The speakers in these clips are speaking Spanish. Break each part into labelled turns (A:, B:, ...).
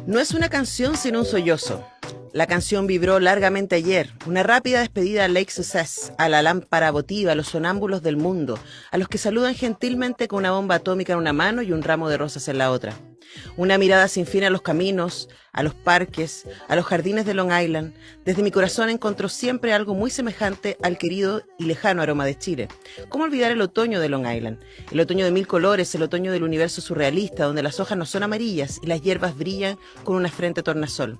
A: No es una canción sino un sollozo. La canción vibró largamente ayer, una rápida despedida a Lake Success, a la lámpara votiva, a los sonámbulos del mundo, a los que saludan gentilmente con una bomba atómica en una mano y un ramo de rosas en la otra. Una mirada sin fin a los caminos, a los parques, a los jardines de Long Island. Desde mi corazón encontró siempre algo muy semejante al querido y lejano aroma de Chile. ¿Cómo olvidar el otoño de Long Island? El otoño de mil colores, el otoño del universo surrealista, donde las hojas no son amarillas y las hierbas brillan con una frente tornasol.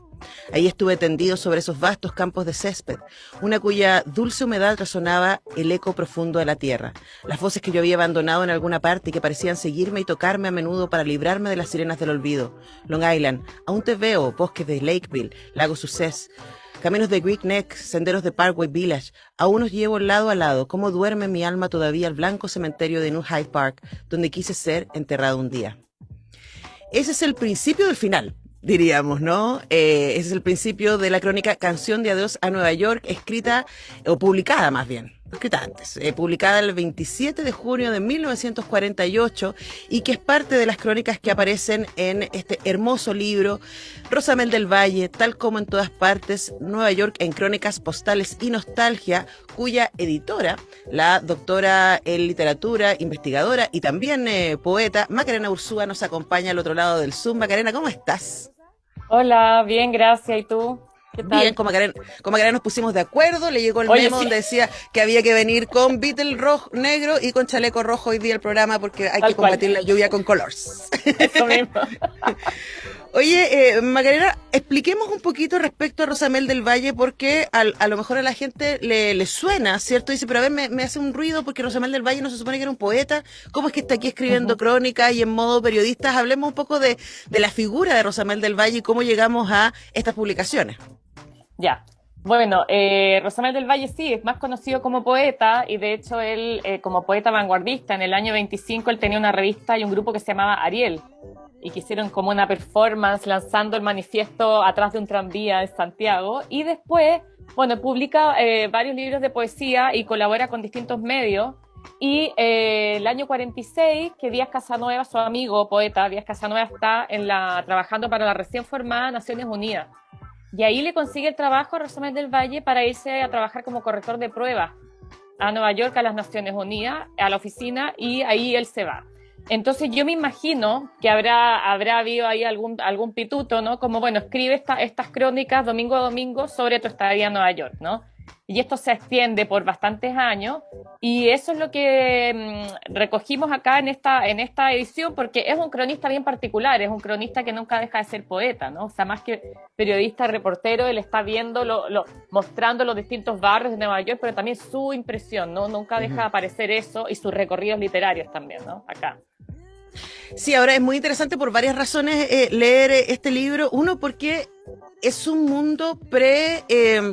A: Ahí estuve tendido sobre esos vastos campos de césped, una cuya dulce humedad resonaba el eco profundo de la tierra. Las voces que yo había abandonado en alguna parte y que parecían seguirme y tocarme a menudo para librarme de las sirenas del olvido. Long Island, aún te veo, bosques de Lakeville, lago Success, caminos de Greek Neck, senderos de Parkway Village, aún os llevo lado a lado, cómo duerme mi alma todavía el blanco cementerio de New Hyde Park, donde quise ser enterrado un día. Ese es el principio del final, diríamos, ¿no? Ese es el principio de la crónica Canción de Adiós a Nueva York, escrita, o publicada más bien, escrita antes, publicada el 27 de junio de 1948 y que es parte de las crónicas que aparecen en este hermoso libro, Rosamel del Valle, tal como en todas partes, Nueva York en crónicas postales y nostalgia, cuya editora, la doctora en literatura, investigadora y también poeta, Macarena Ursúa, nos acompaña al otro lado del Zoom. Macarena, ¿cómo estás?
B: Hola, bien, gracias. ¿Y tú? ¿Qué
A: Bien,
B: tal?
A: con Macarena nos pusimos de acuerdo, le llegó el
B: Oye,
A: memo
B: sí,
A: donde decía que había que venir con Beatle rojo, negro y con chaleco rojo hoy día el programa porque hay que
B: tal cual.
A: combatir la lluvia con colors.
B: Eso mismo.
A: Oye, Macarena, expliquemos un poquito respecto a Rosamel del Valle porque a lo mejor a la gente le suena, ¿cierto? Dice, pero a ver, me hace un ruido porque Rosamel del Valle no se supone que era un poeta. ¿Cómo es que está aquí escribiendo
B: Ujú.
A: crónicas y en modo periodista? Hablemos un poco de la figura de Rosamel del Valle y cómo llegamos a estas publicaciones.
B: Ya. Bueno, Rosamel del Valle sí, es más conocido como poeta y de hecho él, como poeta vanguardista, en el año 25 él tenía una revista y un grupo que se llamaba Ariel y que hicieron como una performance lanzando el manifiesto atrás de un tranvía en Santiago y después, bueno, publica varios libros de poesía y colabora con distintos medios. Y el año 46, que Díaz Casanueva, su amigo poeta Díaz Casanueva, está trabajando para la recién formada Naciones Unidas. Y ahí le consigue el trabajo a Rosamel del Valle para irse a trabajar como corrector de pruebas a Nueva York, a las Naciones Unidas, a la oficina, y ahí él se va. Entonces yo me imagino que habrá habido ahí algún pituto, ¿no? Como, bueno, escribe estas crónicas domingo a domingo sobre tu estadía en Nueva York, ¿no? Y esto se extiende por bastantes años y eso es lo que recogimos acá en esta edición porque es un cronista bien particular, es un cronista que nunca deja de ser poeta, ¿no? O sea, más que periodista, reportero, él está viendo, mostrando los distintos barrios de Nueva York, pero también su impresión, ¿no? Nunca deja de aparecer eso y sus recorridos literarios también, ¿no? Acá.
A: Sí, ahora es muy interesante por varias razones leer este libro. Uno, porque es un mundo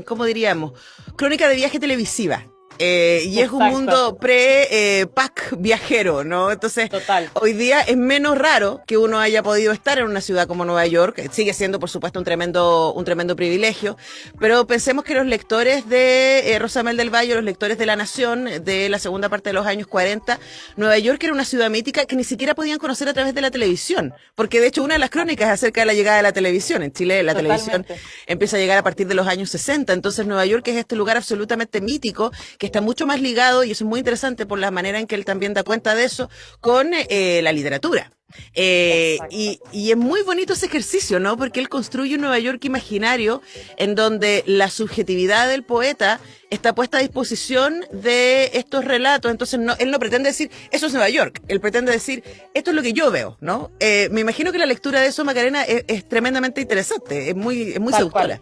A: ¿cómo diríamos? Crónica de viaje televisiva. Y es un
B: Exacto,
A: mundo pre-pack viajero, ¿no? Entonces,
B: total.
A: hoy día es menos raro que uno haya podido estar en una ciudad como Nueva York. Sigue siendo, por supuesto, un tremendo privilegio. Pero pensemos que los lectores de Rosamel del Valle, los lectores de La Nación, de la segunda parte de los años 40, Nueva York era una ciudad mítica que ni siquiera podían conocer a través de la televisión. Porque, de hecho, una de las crónicas es acerca de la llegada de la televisión. En Chile, la televisión
B: Totalmente.
A: empieza a llegar a partir de los años 60. Entonces, Nueva York es este lugar absolutamente mítico que está mucho más ligado, y eso es muy interesante por la manera en que él también da cuenta de eso, con la literatura.
B: Exacto.
A: Y es muy bonito ese ejercicio, ¿no? Porque él construye un Nueva York imaginario en donde la subjetividad del poeta está puesta a disposición de estos relatos. Entonces, él no pretende decir, eso es Nueva York. Él pretende decir, esto es lo que yo veo, ¿no? Me imagino que la lectura de eso, Macarena, es tremendamente interesante, es muy
B: Tal cual.
A: seductora.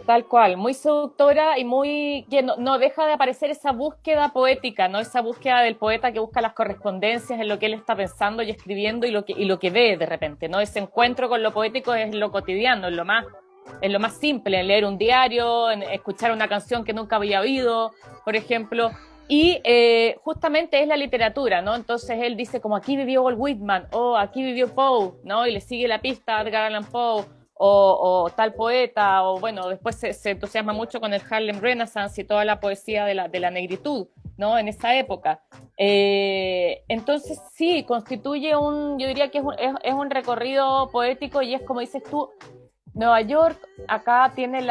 B: Tal cual, muy seductora y muy que no deja de aparecer esa búsqueda poética, ¿no? Esa búsqueda del poeta que busca las correspondencias en lo que él está pensando y escribiendo y lo que ve de repente, ¿no? Ese encuentro con lo poético es lo cotidiano, es lo más simple, en leer un diario, en escuchar una canción que nunca había oído, por ejemplo. Y justamente es la literatura, ¿no? Entonces él dice como aquí vivió Walt Whitman, o aquí vivió Poe, ¿no? Y le sigue la pista a Edgar Allan Poe, o tal poeta, o bueno, después se entusiasma mucho con el Harlem Renaissance y toda la poesía de la negritud ¿no? En esa época. Entonces sí, constituye yo diría que es un recorrido poético y es como dices tú, Nueva York acá tiene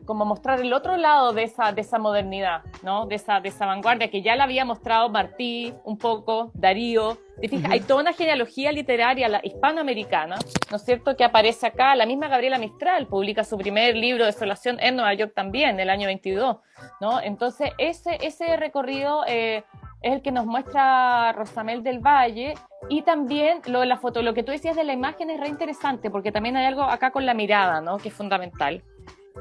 B: como mostrar el otro lado de esa modernidad, ¿no? De esa vanguardia que ya la había mostrado Martí un poco, Darío. ¿Te fijas? Hay toda una genealogía literaria hispanoamericana, ¿no es cierto?, que aparece acá. La misma Gabriela Mistral publica su primer libro de Desolación en Nueva York también, en el año 22, ¿no? Entonces ese recorrido es el que nos muestra Rosamel del Valle. Y también lo que tú decías de la imagen es re interesante, porque también hay algo acá con la mirada, ¿no?, que es fundamental.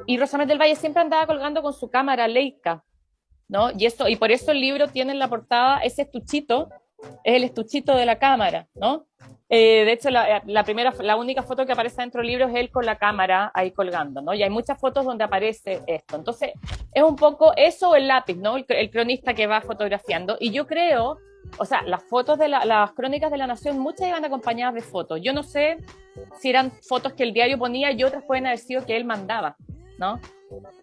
B: Y Rosamel del Valle siempre andaba colgando con su cámara Leica, ¿no? Y por eso el libro tiene en la portada ese estuchito, es el estuchito de la cámara, ¿no? De hecho, la única foto que aparece dentro del libro es él con la cámara ahí colgando, ¿no? Y hay muchas fotos donde aparece esto. Entonces, es un poco eso o el lápiz, ¿no? El cronista que va fotografiando. Y yo creo, o sea, las fotos las crónicas de la Nación, muchas iban acompañadas de fotos. Yo no sé si eran fotos que el diario ponía y otras pueden haber sido que él mandaba, ¿no?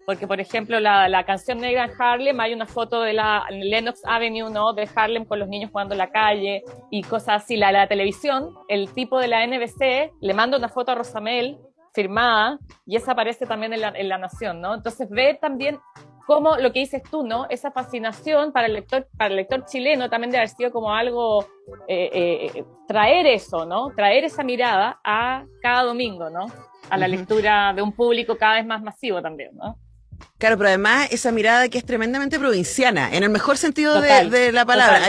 B: Porque, por ejemplo, la canción negra en Harlem, hay una foto de la Lenox Avenue, ¿no?, de Harlem con los niños jugando en la calle y cosas así. La televisión, el tipo de la NBC le manda una foto a Rosamel firmada y esa aparece también en la Nación, ¿no? Entonces ve también cómo lo que dices tú, ¿no?, esa fascinación para el lector chileno también debe haber sido como algo, traer eso, ¿no?, traer esa mirada a cada domingo, ¿no?, a la lectura de un público cada vez más masivo también, ¿no?
A: Claro, pero además esa mirada que es tremendamente provinciana, en el mejor sentido de la palabra. Total.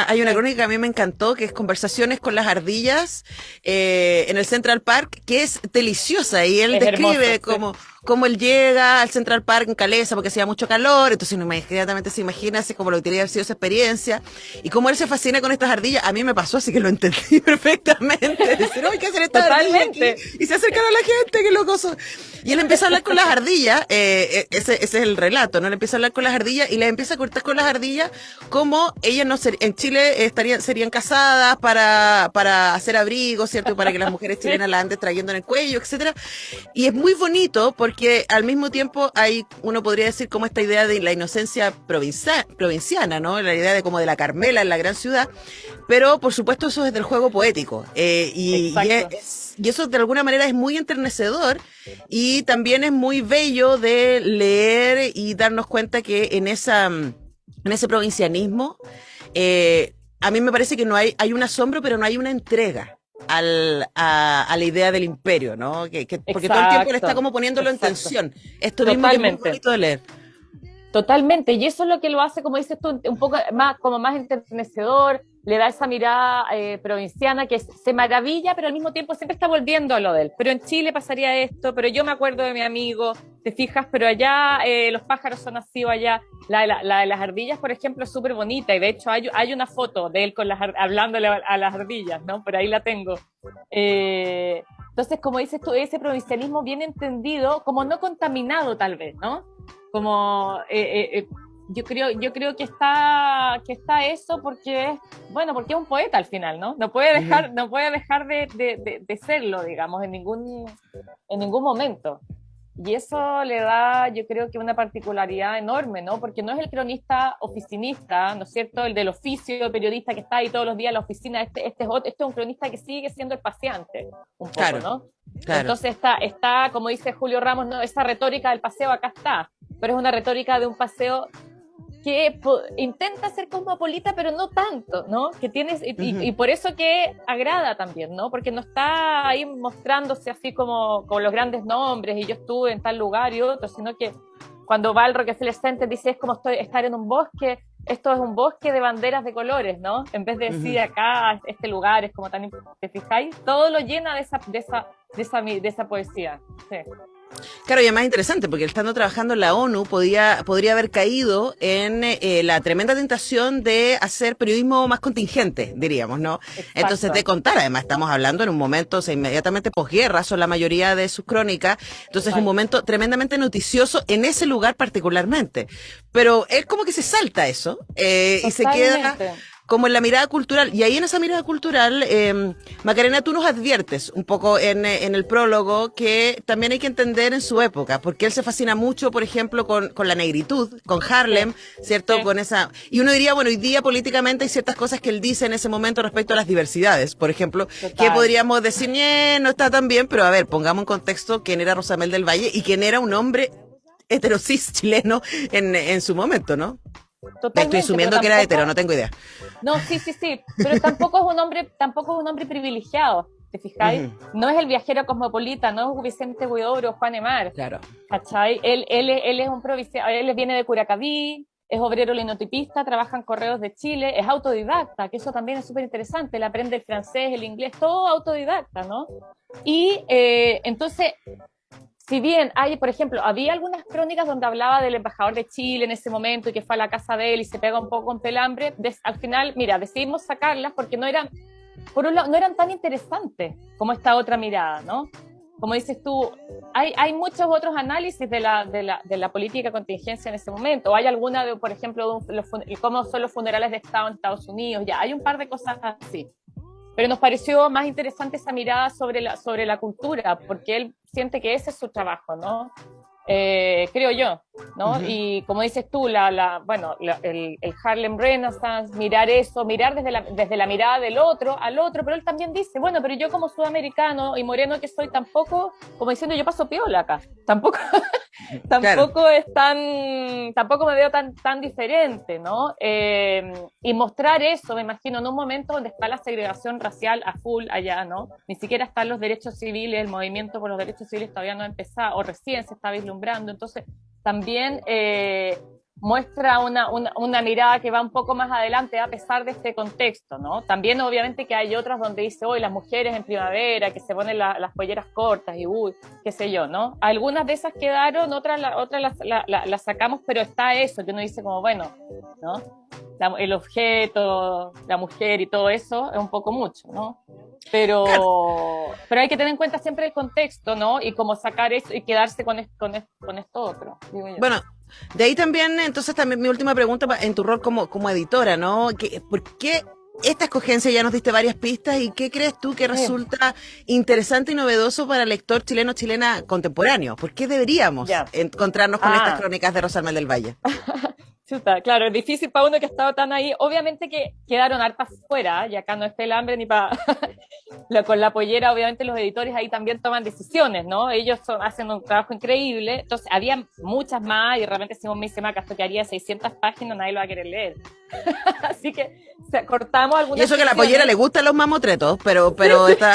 A: Hay una crónica que a mí me encantó, que es Conversaciones con las ardillas en el Central Park, que es deliciosa, y él describe cómo él llega al Central Park en Calesa porque hacía mucho calor, entonces uno inmediatamente se imagina así como lo que tiene que haber sido esa experiencia, y cómo él se fascina con estas ardillas. A mí me pasó, así que lo entendí perfectamente. Decir, hay que hacer esta ardilla aquí, y se acercan a la gente, qué locoso. Y él empieza a hablar con las ardillas, ese es el relato, ¿no? Él empieza a hablar con las ardillas y le empieza a cortar con las ardillas cómo ellas en Chile serían casadas para hacer abrigos, ¿cierto? Para que las mujeres chilenas la anden trayendo en el cuello, etcétera. Y es muy bonito porque al mismo tiempo uno podría decir como esta idea de la inocencia provinciana, ¿no? La idea de como de la Carmela en la gran ciudad, pero por supuesto eso es del juego poético, y eso de alguna manera es muy enternecedor, y también es muy bello de leer y darnos cuenta que en ese provincianismo, a mí me parece que hay un asombro, pero no hay una entrega a la idea del imperio, ¿no? Porque todo el tiempo le está como poniéndolo en tensión. Esto mismo que es muy bonito de leer.
B: Totalmente, y eso es lo que lo hace, como dices tú, un poco más enternecedor, le da esa mirada provinciana que se maravilla, pero al mismo tiempo siempre está volviendo a lo de él. Pero en Chile pasaría esto, pero yo me acuerdo de mi amigo, te fijas, pero allá los pájaros son así o allá. La de las ardillas, por ejemplo, es súper bonita, y de hecho hay una foto de él hablándole a las ardillas, ¿no? Por ahí la tengo. Entonces, como dices tú, ese provincianismo bien entendido, como no contaminado tal vez, ¿no? Como yo creo que está eso porque es un poeta al final, ¿no? No puede dejar de serlo, digamos, en ningún momento. Y eso le da, yo creo que una particularidad enorme, ¿no? Porque no es el cronista oficinista, ¿no es cierto? El del oficio periodista que está ahí todos los días en la oficina. Este es un cronista que sigue siendo el paseante, un poco, claro, ¿no? Claro. Entonces está, como dice Julio Ramos, ¿no?, esa retórica del paseo acá está, pero es una retórica de un paseo que intenta ser cosmopolita, pero no tanto, ¿no? Que tienes, y por eso que agrada también, ¿no? Porque no está ahí mostrándose así como con los grandes nombres, y yo estuve en tal lugar y otro, sino que cuando va al Rockefeller Center dice, es como estar en un bosque, esto es un bosque de banderas de colores, ¿no? En vez de decir acá, este lugar es como tan, ¿te fijáis? Todo lo llena de esa poesía, sí.
A: Claro, y además interesante, porque estando trabajando en la ONU podría haber caído en la tremenda tentación de hacer periodismo más contingente, diríamos, ¿no? Exacto. Entonces, de contar, además estamos hablando en un momento, o sea, inmediatamente posguerra son la mayoría de sus crónicas, entonces es un momento tremendamente noticioso en ese lugar particularmente. Pero él como que se salta eso, y se queda como en la mirada cultural. Y ahí en esa mirada cultural, Macarena, tú nos adviertes un poco en el prólogo que también hay que entender en su época, porque él se fascina mucho, por ejemplo, con la negritud, con Harlem, ¿cierto? Con esa... Y uno diría, bueno, hoy día políticamente hay ciertas cosas que él dice en ese momento respecto a las diversidades, por ejemplo, que podríamos decir, no está tan bien, pero a ver, pongamos en contexto quién era Rosamel del Valle y quién era un hombre heterosis chileno en su momento, ¿no?
B: Totalmente,
A: estoy asumiendo que era hetero, no tengo idea.
B: No, sí, pero tampoco es un hombre privilegiado, ¿te fijáis? No es el viajero cosmopolita, no es Vicente Huidobro o Juan Emar.
A: Claro.
B: ¿Cachai? Él es un provinciano, él viene de Curacaví, es obrero linotipista, trabaja en Correos de Chile, es autodidacta, que eso también es súper interesante, él aprende el francés, el inglés, todo autodidacta, ¿no? Y entonces... Si bien hay, por ejemplo, había algunas crónicas donde hablaba del embajador de Chile en ese momento y que fue a la casa de él y se pega un poco con pelambre, al final, mira, decidimos sacarlas porque no eran, por un lado, no eran tan interesantes como esta otra mirada, ¿no? Como dices tú, hay muchos otros análisis de la política de contingencia en ese momento, o hay alguna, por ejemplo, de cómo son los funerales de Estado en Estados Unidos, ya hay un par de cosas así. Pero nos pareció más interesante esa mirada sobre la cultura, porque él siente que ese es su trabajo, ¿no? Creo yo, ¿no? Y como dices tú, el Harlem Renaissance, mirar eso, mirar desde la mirada del otro al otro, pero él también dice, bueno, pero yo como sudamericano y moreno que soy tampoco, como diciendo, yo paso piola acá, tampoco tampoco me veo tan diferente, ¿no? Y mostrar eso, me imagino, en un momento donde está la segregación racial a full allá, ¿no? Ni siquiera están los derechos civiles, el movimiento por los derechos civiles todavía no ha empezado, o recién se está vislumbrando, entonces también muestra una mirada que va un poco más adelante a pesar de este contexto, ¿no? También obviamente que hay otras donde dice, hoy las mujeres en primavera, que se ponen las polleras cortas y qué sé yo, ¿no? Algunas de esas quedaron, otras las sacamos, pero está eso, que uno dice como, bueno, ¿no? El objeto, la mujer y todo eso es un poco mucho, ¿no? Pero hay que tener en cuenta siempre el contexto, ¿no? Y cómo sacar eso y quedarse con esto otro, digo yo.
A: Bueno, de ahí también, entonces también mi última pregunta en tu rol como editora, ¿no? ¿Por qué esta escogencia? Ya nos diste varias pistas, y ¿qué crees tú que resulta interesante y novedoso para el lector chilena contemporáneo? ¿Por qué deberíamos encontrarnos con estas crónicas de Rosamel del Valle?
B: Chuta, claro, es difícil para uno que ha estado tan ahí. Obviamente que quedaron hartas fuera, y acá no está el hambre ni para... Con la pollera, obviamente los editores ahí también toman decisiones, ¿no? Ellos hacen un trabajo increíble. Entonces, había muchas más, y realmente Simón me dice, Maca, esto que haría 600 páginas, nadie lo va a querer leer. Así que cortamos algunas...
A: Y eso que a la pollera le gustan los mamotretos, pero está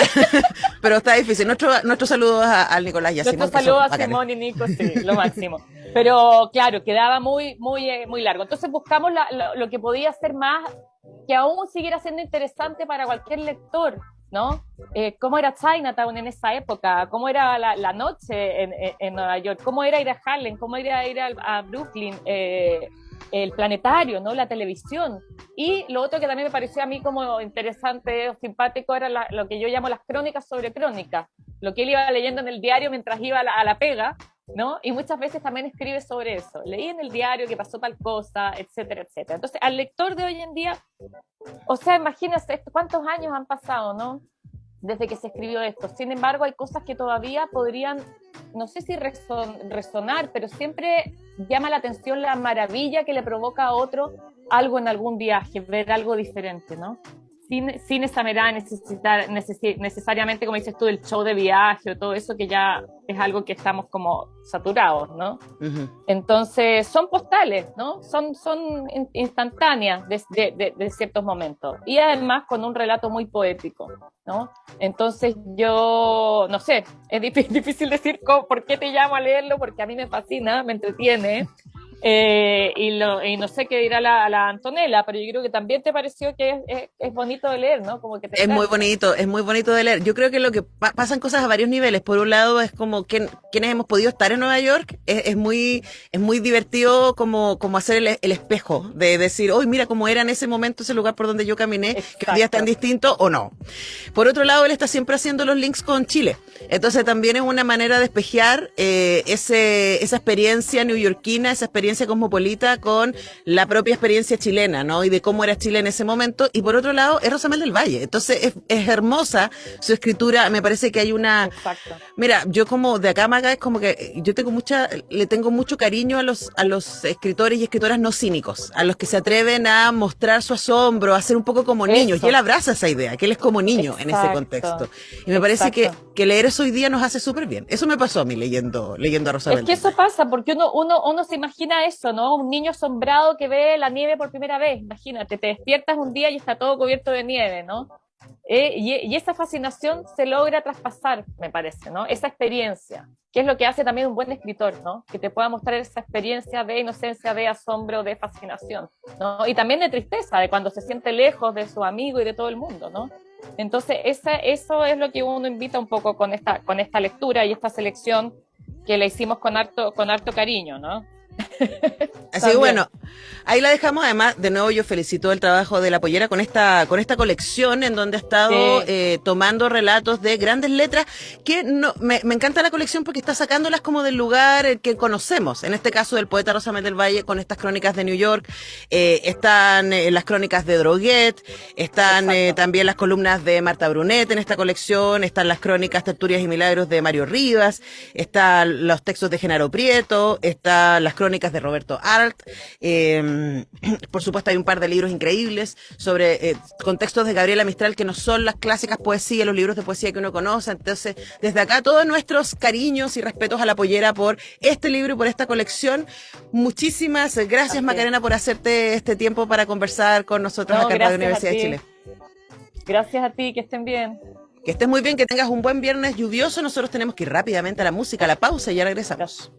A: pero está difícil. Nuestro saludo al Nicolás y a Simón.
B: Nuestro saludo a Simón y Nico, sí, lo máximo. Pero claro, quedaba muy largo. Entonces buscamos lo que podía ser más, que aún siguiera siendo interesante para cualquier lector, ¿no? ¿Cómo era Chinatown en esa época? ¿Cómo era la noche en Nueva York? ¿Cómo era ir a Harlem? ¿Cómo era ir a Brooklyn? El planetario, ¿no? La televisión. Y lo otro que también me pareció a mí como interesante o simpático era lo que yo llamo las crónicas sobre crónicas, lo que él iba leyendo en el diario mientras iba a la pega, ¿no? Y muchas veces también escribe sobre eso. Leí en el diario que pasó tal cosa, etcétera, etcétera. Entonces, al lector de hoy en día, o sea, imagínate cuántos años han pasado, ¿no? Desde que se escribió esto. Sin embargo, hay cosas que todavía podrían, no sé si resonar, pero siempre llama la atención la maravilla que le provoca a otro algo en algún viaje, ver algo diferente, ¿no? Sin esa mirada necesariamente, como dices tú, el show de viaje o todo eso, que ya es algo que estamos como saturados, ¿no? Uh-huh. Entonces, son postales, ¿no? Son instantáneas de ciertos momentos. Y además con un relato muy poético, ¿no? Entonces yo, no sé, es difícil decir por qué te llamo a leerlo, porque a mí me fascina, me entretiene. Y no sé qué dirá la Antonella, pero yo creo que también te pareció que es bonito de leer, ¿no? Como que
A: es muy bonito de leer. Yo creo que lo que pasan cosas a varios niveles. Por un lado es como quienes hemos podido estar en Nueva York, es muy divertido como hacer el espejo de decir, hoy mira cómo era en ese momento ese lugar por donde yo caminé. Exacto. Que hoy día es tan distinto o no. Por otro lado, él está siempre haciendo los links con Chile, entonces también es una manera de espejear esa experiencia neoyorquina, esa experiencia experiencia cosmopolita con la propia experiencia chilena, ¿no? Y de cómo era Chile en ese momento. Y por otro lado, es Rosamel del Valle. Entonces, es hermosa su escritura. Me parece que hay una...
B: Exacto.
A: Mira, yo como de acá a acá es como que yo le tengo mucho cariño a los escritores y escritoras no cínicos, a los que se atreven a mostrar su asombro, a ser un poco como niños.
B: Eso.
A: Y él abraza esa idea, que él es como niño en ese contexto. Y me parece que leer eso hoy día nos hace súper bien. Eso me pasó a mí leyendo a Rosamel.
B: Es que eso pasa, porque uno se imagina eso, ¿no? Un niño asombrado que ve la nieve por primera vez. Imagínate, te despiertas un día y está todo cubierto de nieve, ¿no? Y esa fascinación se logra traspasar, me parece, ¿no? Esa experiencia, que es lo que hace también un buen escritor, ¿no? Que te pueda mostrar esa experiencia de inocencia, de asombro, de fascinación, ¿no? Y también de tristeza, de cuando se siente lejos de su amigo y de todo el mundo, ¿no? Entonces, eso es lo que uno invita un poco con esta lectura y esta selección que la hicimos con harto cariño, ¿no?
A: Así que bueno, ahí la dejamos. Además, de nuevo yo felicito el trabajo de La Pollera con esta colección en donde ha estado tomando relatos de grandes letras que me encanta la colección porque está sacándolas como del lugar que conocemos. En este caso del poeta Rosamel del Valle con estas crónicas de New York, están las crónicas de Droguet, están también las columnas de Marta Brunet en esta colección, están las crónicas Tertulias y Milagros de Mario Rivas, están los textos de Genaro Prieto, están las crónicas de Roberto Arlt, por supuesto hay un par de libros increíbles sobre contextos de Gabriela Mistral que no son las clásicas poesías, los libros de poesía que uno conoce. Entonces, desde acá todos nuestros cariños y respetos a La Pollera por este libro y por esta colección. Muchísimas gracias, Macarena, por hacerte este tiempo para conversar con nosotros acá en la Universidad de Chile.
B: Gracias a ti, que estén bien.
A: Que estés muy bien, que tengas un buen viernes lluvioso. Nosotros tenemos que ir rápidamente a la música, a la pausa y ya regresamos.